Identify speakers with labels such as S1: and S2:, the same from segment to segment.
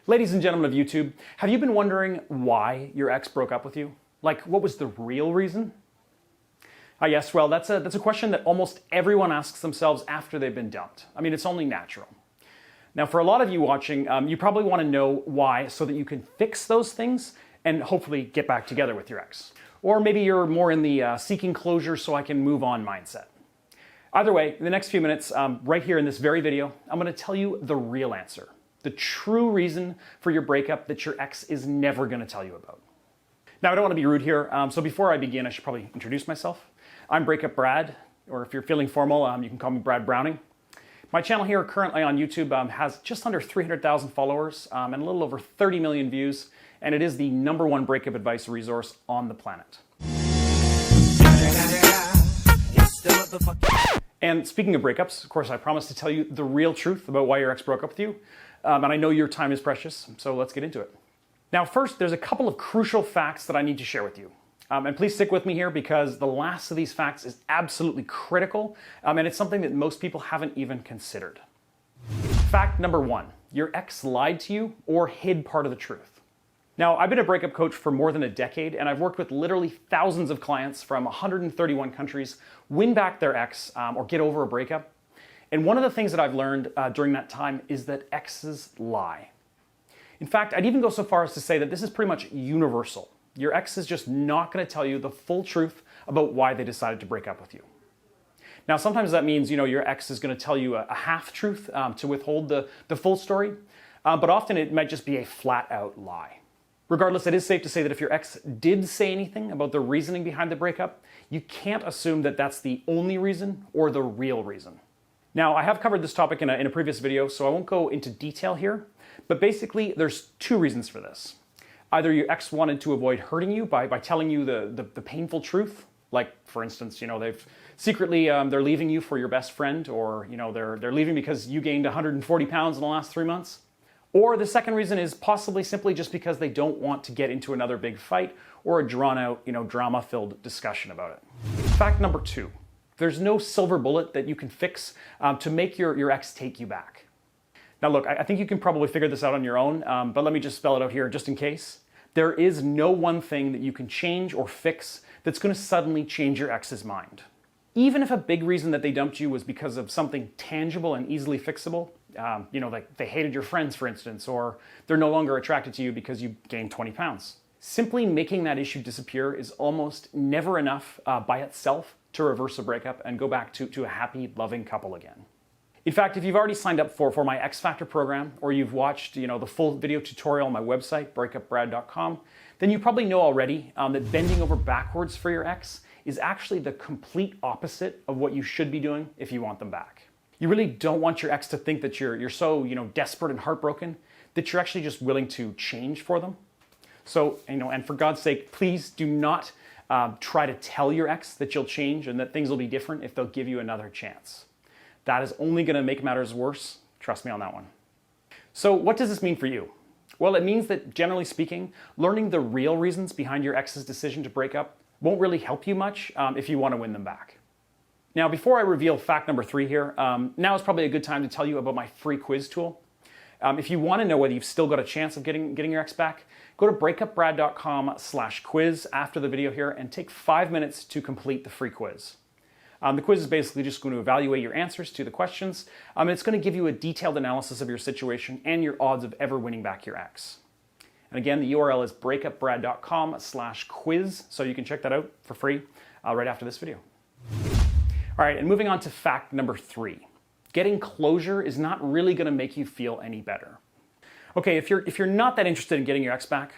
S1: Ladies and gentlemen of YouTube, have you been wondering why your ex broke up with you? Like, what was the real reason? Yes, well, that's a question that almost everyone asks themselves after they've been dumped. I mean, it's only natural. Now, for a lot of you watching, you probably want to know why so that you can fix those things and hopefully get back together with your ex. Or maybe you're more in the seeking closure so I can move on mindset. Either way, in the next few minutes, right here in this very video, I'm going to tell you the real answer. The true reason for your breakup that your ex is never going to tell you about. Now, I don't want to be rude here, so before I begin, I should probably introduce myself. I'm Breakup Brad, or if you're feeling formal, you can call me Brad Browning. My channel here currently on YouTube has just under 300,000 followers and a little over 30 million views, and it is the #1 breakup advice resource on the planet. And speaking of breakups, of course, I promised to tell you the real truth about why your ex broke up with you. And I know your time is precious, so let's get into it. Now, first, there's a couple of crucial facts that I need to share with you. And please stick with me here because the last of these facts is absolutely critical, and it's something that most people haven't even considered. Fact number 1, your ex lied to you or hid part of the truth. Now, I've been a breakup coach for more than a decade, and I've worked with literally thousands of clients from 131 countries win back their ex or get over a breakup. And one of the things that I've learned during that time is that exes lie. In fact, I'd even go so far as to say that this is pretty much universal. Your ex is just not going to tell you the full truth about why they decided to break up with you. Now, sometimes that means, your ex is going to tell you a half-truth to withhold the full story, but often it might just be a flat-out lie. Regardless, it is safe to say that if your ex did say anything about the reasoning behind the breakup, you can't assume that that's the only reason or the real reason. Now, I have covered this topic in a previous video, so I won't go into detail here, but basically there's two reasons for this. Either your ex wanted to avoid hurting you by telling you the painful truth, like, for instance, they've secretly, they're leaving you for your best friend, or, they're leaving because you gained 140 pounds in the last 3 months. Or the second reason is possibly simply just because they don't want to get into another big fight or a drawn-out, drama-filled discussion about it. Fact number 2. There's no silver bullet that you can fix to make your ex take you back. Now look, I think you can probably figure this out on your own, but let me just spell it out here just in case. There is no one thing that you can change or fix that's going to suddenly change your ex's mind. Even if a big reason that they dumped you was because of something tangible and easily fixable, like they hated your friends, for instance, or they're no longer attracted to you because you gained 20 pounds. Simply making that issue disappear is almost never enough by itself to reverse a breakup and go back to a happy, loving couple again. In fact, if you've already signed up for my X Factor program, or you've watched the full video tutorial on my website, breakupbrad.com, then you probably know already that bending over backwards for your ex is actually the complete opposite of what you should be doing if you want them back. You really don't want your ex to think that you're so desperate and heartbroken that you're actually just willing to change for them. So, and for God's sake, please do not try to tell your ex that you'll change and that things will be different if they'll give you another chance. That is only going to make matters worse. Trust me on that one. So what does this mean for you? Well, it means that, generally speaking, learning the real reasons behind your ex's decision to break up won't really help you much if you want to win them back. Now, before I reveal fact number 3 here, now is probably a good time to tell you about my free quiz tool. If you want to know whether you've still got a chance of getting your ex back, go to breakupbrad.com/quiz after the video here and take 5 minutes to complete the free quiz. The quiz is basically just going to evaluate your answers to the questions, and it's going to give you a detailed analysis of your situation and your odds of ever winning back your ex. And again, the URL is breakupbrad.com/quiz, so you can check that out for free right after this video. All right, and moving on to fact number 3. Getting closure is not really going to make you feel any better. Okay, if you're not that interested in getting your ex back,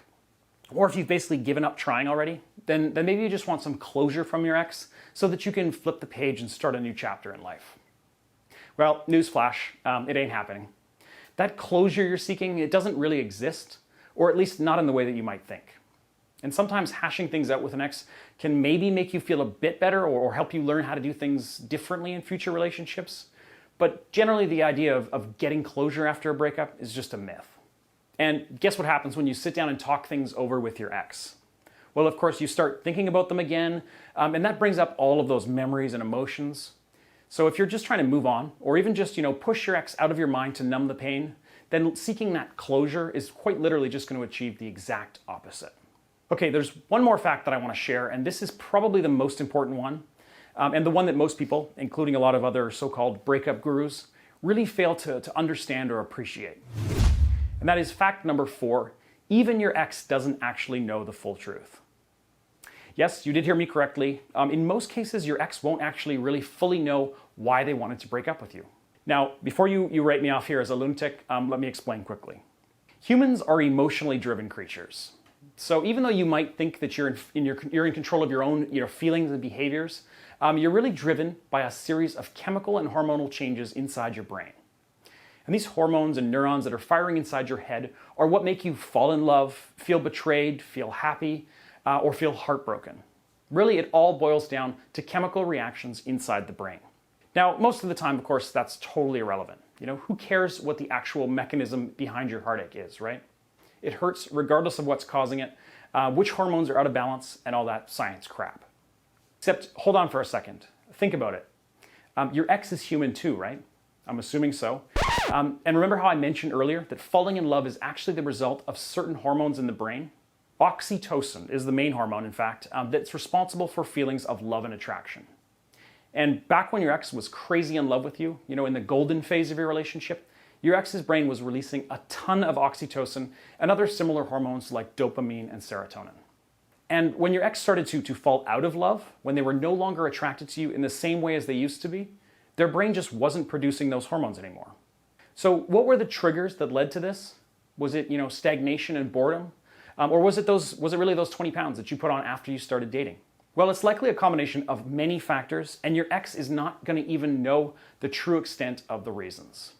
S1: or if you've basically given up trying already, then maybe you just want some closure from your ex so that you can flip the page and start a new chapter in life. Well, newsflash, it ain't happening. That closure you're seeking, it doesn't really exist, or at least not in the way that you might think. And sometimes hashing things out with an ex can maybe make you feel a bit better or help you learn how to do things differently in future relationships. But generally the idea of getting closure after a breakup is just a myth. And guess what happens when you sit down and talk things over with your ex? Well, of course, you start thinking about them again, and that brings up all of those memories and emotions. So if you're just trying to move on, or even just push your ex out of your mind to numb the pain, then seeking that closure is quite literally just going to achieve the exact opposite. Okay, there's one more fact that I want to share, and this is probably the most important one, and the one that most people, including a lot of other so-called breakup gurus, really fail to understand or appreciate. And that is fact number 4, even your ex doesn't actually know the full truth. Yes, you did hear me correctly. In most cases, your ex won't actually really fully know why they wanted to break up with you. Now, before you write me off here as a lunatic, let me explain quickly. Humans are emotionally driven creatures. So even though you might think that you're in control of your own feelings and behaviors, you're really driven by a series of chemical and hormonal changes inside your brain. And these hormones and neurons that are firing inside your head are what make you fall in love, feel betrayed, feel happy, or feel heartbroken. Really, it all boils down to chemical reactions inside the brain. Now, most of the time, of course, that's totally irrelevant. Who cares what the actual mechanism behind your heartache is, right? It hurts regardless of what's causing it, which hormones are out of balance, and all that science crap. Except, hold on for a second. Think about it. Your ex is human too, right? I'm assuming so. And remember how I mentioned earlier that falling in love is actually the result of certain hormones in the brain? Oxytocin is the main hormone, in fact, that's responsible for feelings of love and attraction. And back when your ex was crazy in love with you, in the golden phase of your relationship, your ex's brain was releasing a ton of oxytocin and other similar hormones like dopamine and serotonin. And when your ex started to fall out of love, when they were no longer attracted to you in the same way as they used to be, their brain just wasn't producing those hormones anymore. So what were the triggers that led to this? Was it, stagnation and boredom? Or was it really those 20 pounds that you put on after you started dating? Well, it's likely a combination of many factors, and your ex is not going to even know the true extent of the reasons.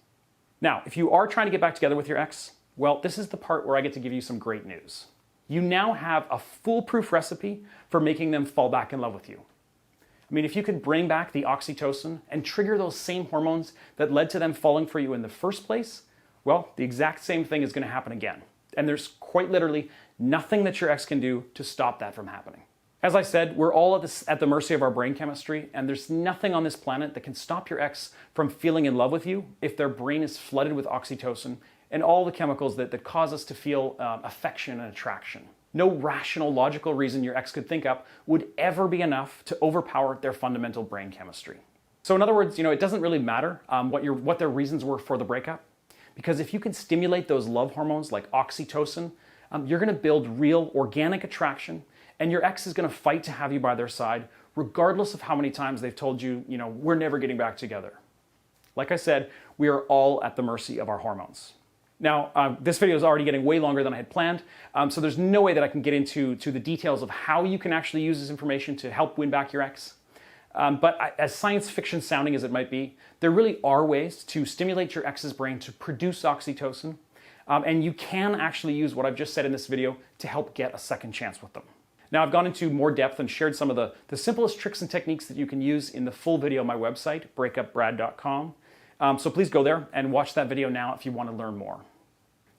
S1: Now, if you are trying to get back together with your ex, well, this is the part where I get to give you some great news. You now have a foolproof recipe for making them fall back in love with you. I mean, if you could bring back the oxytocin and trigger those same hormones that led to them falling for you in the first place, well, the exact same thing is going to happen again. And there's quite literally nothing that your ex can do to stop that from happening. As I said, we're all at the mercy of our brain chemistry, and there's nothing on this planet that can stop your ex from feeling in love with you if their brain is flooded with oxytocin and all the chemicals that cause us to feel affection and attraction. No rational, logical reason your ex could think up would ever be enough to overpower their fundamental brain chemistry. So in other words, it doesn't really matter what their reasons were for the breakup, because if you can stimulate those love hormones like oxytocin, you're going to build real organic attraction, and your ex is going to fight to have you by their side, regardless of how many times they've told you, we're never getting back together. Like I said, we are all at the mercy of our hormones. Now, this video is already getting way longer than I had planned, so there's no way that I can get into the details of how you can actually use this information to help win back your ex. But as science fiction sounding as it might be, there really are ways to stimulate your ex's brain to produce oxytocin, and you can actually use what I've just said in this video to help get a second chance with them. Now, I've gone into more depth and shared some of the simplest tricks and techniques that you can use in the full video on my website, breakupbrad.com. So please go there and watch that video now if you want to learn more.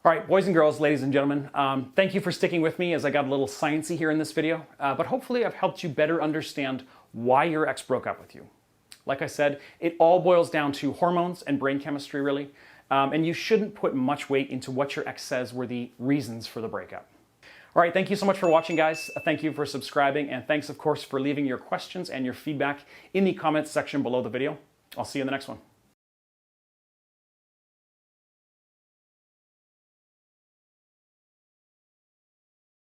S1: All right, boys and girls, ladies and gentlemen, thank you for sticking with me as I got a little sciencey here in this video, but hopefully I've helped you better understand why your ex broke up with you. Like I said, it all boils down to hormones and brain chemistry, really, and you shouldn't put much weight into what your ex says were the reasons for the breakup. All right, thank you so much for watching, guys. Thank you for subscribing, and thanks, of course, for leaving your questions and your feedback in the comments section below the video. I'll see you in the next one.